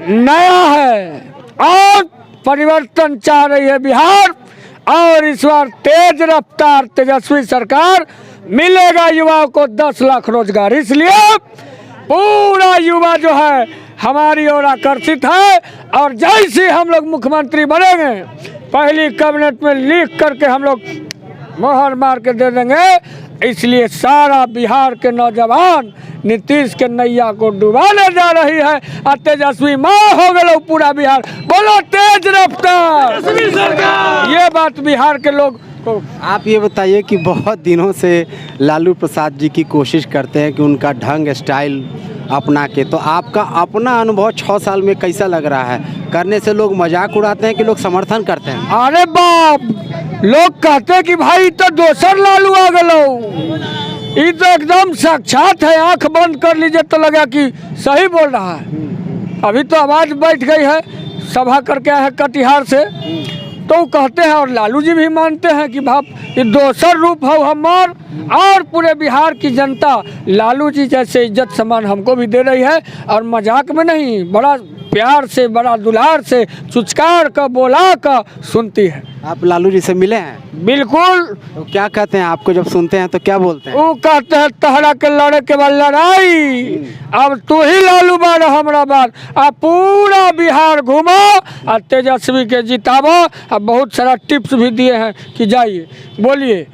नया है और परिवर्तन चाह रही है बिहार। और इस बार तेज रफ्तार तेजस्वी सरकार, मिलेगा युवाओं को 10 लाख रोजगार। इसलिए पूरा युवा जो है हमारी ओर आकर्षित है। और जैसे हम लोग मुख्यमंत्री बनेंगे, पहली कैबिनेट में लिख करके हम लोग मोहर मार के दे देंगे। इसलिए सारा बिहार के नौजवान नीतीश के नैया को डुबाने जा रही है और तेजस्वी माँ हो गए पूरा बिहार। बोलो तेज रफ्तार सरकार। ये बात बिहार के लोग को। आप ये बताइए कि बहुत दिनों से लालू प्रसाद जी की कोशिश करते हैं कि उनका ढंग स्टाइल अपना के, तो आपका अपना अनुभव 6 साल में कैसा लग रहा है? करने से लोग मजाक उड़ाते हैं कि लोग समर्थन करते हैं? अरे बाप, लोग कहते हैं कि भाई तो दोसर लालू आ गलो, ये तो एकदम साक्षात है। आंख बंद कर लीजिए तो लगा कि सही बोल रहा है। अभी तो आवाज बैठ गई है, सभा करके आए हैं कटिहार से, तो कहते हैं और लालू जी भी मानते हैं कि बाप ये दोसर रूप हो हमार। और पूरे बिहार की जनता लालू जी जैसे इज्जत सम्मान हमको भी दे रही है। और मजाक में नहीं, बड़ा प्यार से, बड़ा दुलार से, चुचकार का बोला का सुनती है। आप लालू जी से मिले हैं? बिल्कुल। तो क्या कहते हैं आपको जब सुनते हैं तो क्या बोलते हैं? वो कहते हैं तहरा के लड़े के बाद लड़ाई, अब तू ही लालू बार हमारा बार। अब पूरा बिहार घूमो और तेजस्वी के जितावो। अब बहुत सारा टिप्स भी दिए हैं कि जाइए। बोलिए।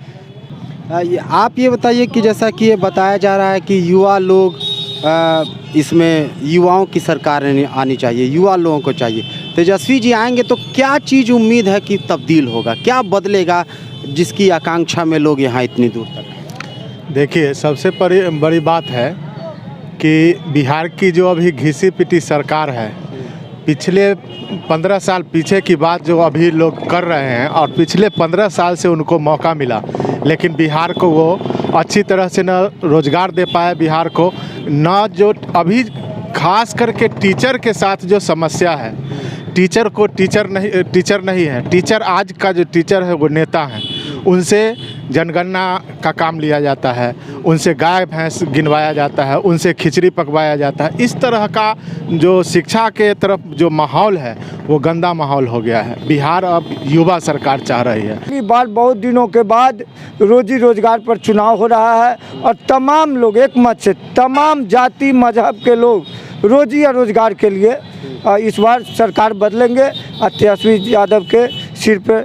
आप ये बताइए कि जैसा कि ये बताया जा रहा है कि युवा लोग, इसमें युवाओं की सरकार आनी चाहिए, युवा लोगों को चाहिए। तेजस्वी जी आएंगे तो क्या चीज़ उम्मीद है कि तब्दील होगा, क्या बदलेगा जिसकी आकांक्षा में लोग यहाँ इतनी दूर तक? देखिए, सबसे बड़ी बात है कि बिहार की जो अभी घिसी पिटी सरकार है, पिछले 15 साल पीछे की बात जो अभी लोग कर रहे हैं, और पिछले 15 साल से उनको मौका मिला, लेकिन बिहार को वो अच्छी तरह से न रोज़गार दे पाए बिहार को, न जो अभी खास करके टीचर के साथ जो समस्या है, टीचर को टीचर नहीं है। टीचर आज का जो टीचर है वो नेता हैं, उनसे जनगणना का काम लिया जाता है, उनसे गाय भैंस गिनवाया जाता है, उनसे खिचड़ी पकवाया जाता है। इस तरह का जो शिक्षा के तरफ जो माहौल है वो गंदा माहौल हो गया है। बिहार अब युवा सरकार चाह रही है। पहली बार बहुत दिनों के बाद रोजी रोजगार पर चुनाव हो रहा है और तमाम लोग एक मत से, तमाम जाति मजहब के लोग रोजी या रोजगार के लिए इस बार सरकार बदलेंगे और तेजस्वी यादव के सिर पे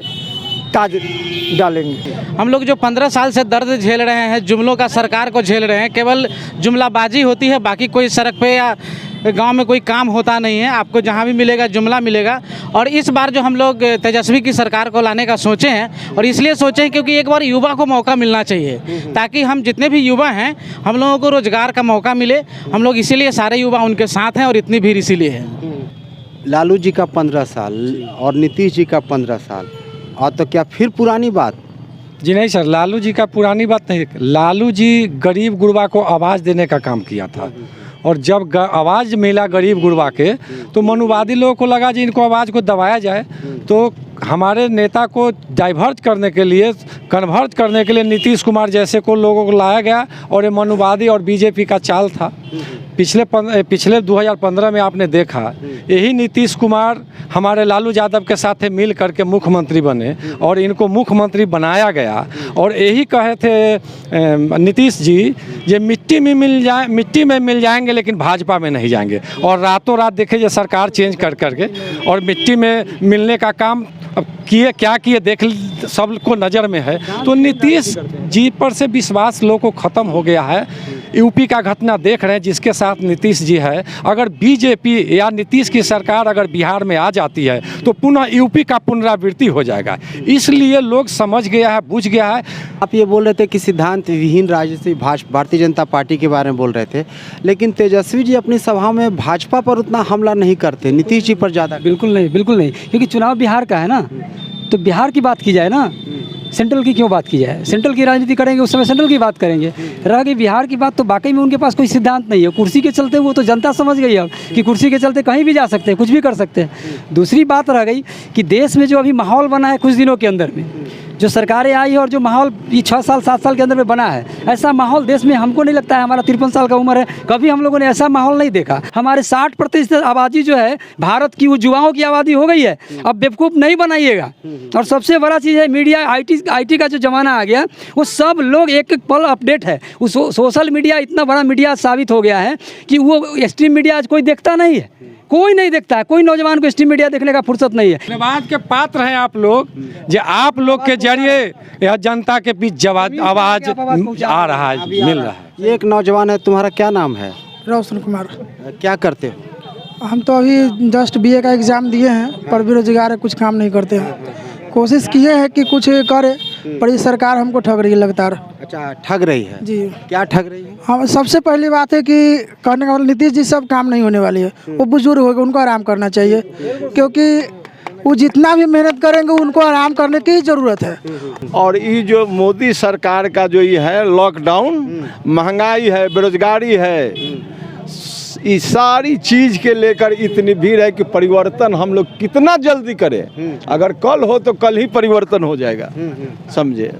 ताज डालेंगे। हम लोग जो 15 साल से दर्द झेल रहे हैं, जुमलों का सरकार को झेल रहे हैं, केवल जुमलाबाजी होती है, बाकी कोई सड़क पे या गांव में कोई काम होता नहीं है। आपको जहां भी मिलेगा जुमला मिलेगा। और इस बार जो हम लोग तेजस्वी की सरकार को लाने का सोचे हैं, और इसलिए सोचे हैं क्योंकि एक बार युवा को मौका मिलना चाहिए, ताकि हम जितने भी युवा हैं हम लोगों को रोज़गार का मौका मिले। हम लोग इसीलिए सारे युवा उनके साथ हैं और इतनी भीड़ इसीलिए है। लालू जी का 15 साल और नीतीश जी का 15 साल, और तो क्या फिर पुरानी बात? जी नहीं सर, लालू जी का पुरानी बात नहीं। लालू जी गरीब गुरबा को आवाज़ देने का काम किया था, और जब आवाज़ मिला गरीब गुरबा के, तो मनुवादी लोगों को लगा जी इनको आवाज़ को दबाया जाए। तो हमारे नेता को डाइवर्ट करने के लिए, कन्वर्ट करने के लिए नीतीश कुमार जैसे को लोगों को लाया गया, और ये मनुवादी और बीजेपी का चाल था। पिछले 2015 में आपने देखा, यही नीतीश कुमार हमारे लालू यादव के साथ मिल करके मुख्यमंत्री बने और इनको मुख्यमंत्री बनाया गया। और यही कहे थे नीतीश जी, ये मिट्टी में मिल जाएंगे लेकिन भाजपा में नहीं जाएंगे। और रातों रात देखे ये सरकार चेंज कर करके और मिट्टी में मिलने का काम अब क्या किए देख सबको नज़र में है। तो नीतीश जी पर से विश्वास लोगों को ख़त्म हो गया है। यूपी का घटना देख रहे हैं जिसके साथ नीतीश जी है। अगर बीजेपी या नीतीश की सरकार अगर बिहार में आ जाती है तो पुनः यूपी का पुनरावृत्ति हो जाएगा। इसलिए लोग समझ गया है, बुझ गया है। आप ये बोल रहे थे कि सिद्धांत विहीन राजनीति भारतीय जनता पार्टी के बारे में बोल रहे थे, लेकिन तेजस्वी जी अपनी सभा में भाजपा पर उतना हमला नहीं करते, नीतीश जी पर ज़्यादा। बिल्कुल नहीं, क्योंकि चुनाव बिहार का है ना, तो बिहार की बात की जाए ना, सेंट्रल की क्यों बात की जाए? सेंट्रल की राजनीति करेंगे उस समय सेंट्रल की बात करेंगे। रह गई बिहार की बात, तो वाकई में उनके पास कोई सिद्धांत नहीं है। कुर्सी के चलते वो तो जनता समझ गई अब कि कुर्सी के चलते कहीं भी जा सकते हैं, कुछ भी कर सकते हैं। दूसरी बात रह गई कि देश में जो अभी माहौल बना है कुछ दिनों के अंदर में, जो सरकारें आई है और जो माहौल ये 6 साल 7 साल के अंदर में बना है, ऐसा माहौल देश में हमको नहीं लगता है। हमारा 53 साल का उम्र है, कभी हम लोगों ने ऐसा माहौल नहीं देखा। हमारे 60% आबादी जो है भारत की, वो युवाओं की आबादी हो गई है। अब बेवकूफ़ नहीं बनाइएगा। और सबसे बड़ा चीज़ है मीडिया, IT का जो ज़माना आ गया, वो सब लोग एक एक पल अपडेट है। वो सोशल मीडिया इतना बड़ा मीडिया साबित हो गया है कि वो एक्सट्रीम मीडिया आज कोई देखता नहीं है, कोई नहीं देखता है। कोई नौजवान को एक्सट्रीम मीडिया देखने का फुर्सत नहीं है। धन्यवाद के पात्र हैं आप लोग, जो आप लोग के जरिए यह जनता के बीच आवाज आ रहा है, मिल रहा है। ये एक नौजवान है, तुम्हारा क्या नाम है? रोशन कुमार। क्या करते हो? हम तो अभी जस्ट BA का एग्ज़ाम दिए हैं, पर बेरोजगार है, कुछ काम नहीं करते हैं। कोशिश किए हैं कि कुछ करे, पर ये सरकार हमको ठग रही है लगातार। अच्छा, ठग रही है जी। क्या ठग रही है? हम सबसे पहली बात है कि कहने का मतलब नीतीश जी सब काम नहीं होने वाली है। वो बुजुर्ग हो गए, उनको आराम करना चाहिए, क्योंकि वो जितना भी मेहनत करेंगे उनको आराम करने की ज़रूरत है। और ये जो मोदी सरकार का जो ये है लॉकडाउन, महंगाई है, बेरोजगारी है, इस सारी चीज़ के लेकर इतनी भीड़ है कि परिवर्तन हम लोग कितना जल्दी करें। अगर कल हो तो कल ही परिवर्तन हो जाएगा, समझे।